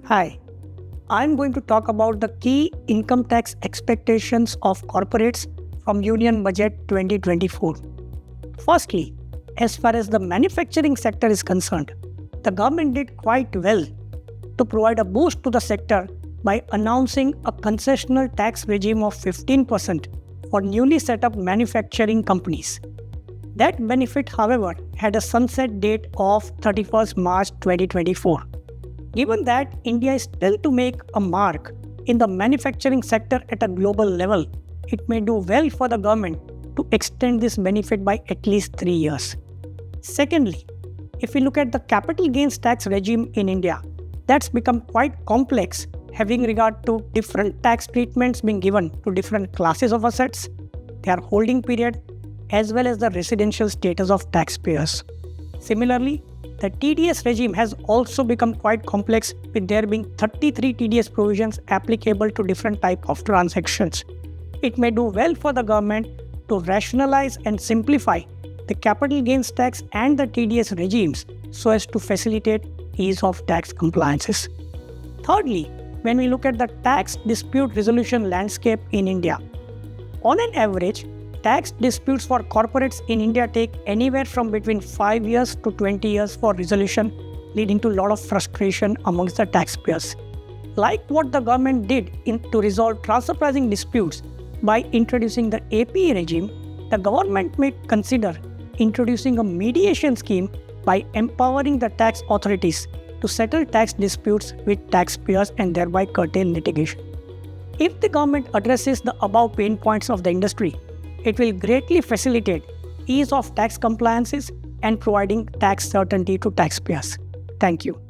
Hi, I'm going to talk about the key income tax expectations of corporates from Union Budget 2024. Firstly, as far as the manufacturing sector is concerned, the government did quite well to provide a boost to the sector by announcing a concessional tax regime of 15% for newly set up manufacturing companies. That benefit, however, had a sunset date of 31st March 2024. Given that India is still to make a mark in the manufacturing sector at a global level, it may do well for the government to extend this benefit by at least 3 years. Secondly, if we look at the capital gains tax regime in India, that's become quite complex, having regard to different tax treatments being given to different classes of assets, their holding period, as well as the residential status of taxpayers. Similarly, the TDS regime has also become quite complex, with there being 33 TDS provisions applicable to different types of transactions. It may do well for the government to rationalize and simplify the capital gains tax and the TDS regimes so as to facilitate ease of tax compliances. Thirdly, when we look at the tax dispute resolution landscape in India, on an average, tax disputes for corporates in India take anywhere from between 5 years to 20 years for resolution, leading to a lot of frustration amongst the taxpayers. Like what the government did to resolve transfer pricing disputes by introducing the APE regime, the government may consider introducing a mediation scheme by empowering the tax authorities to settle tax disputes with taxpayers and thereby curtail litigation. If the government addresses the above pain points of the industry, it will greatly facilitate ease of tax compliances and providing tax certainty to taxpayers. Thank you.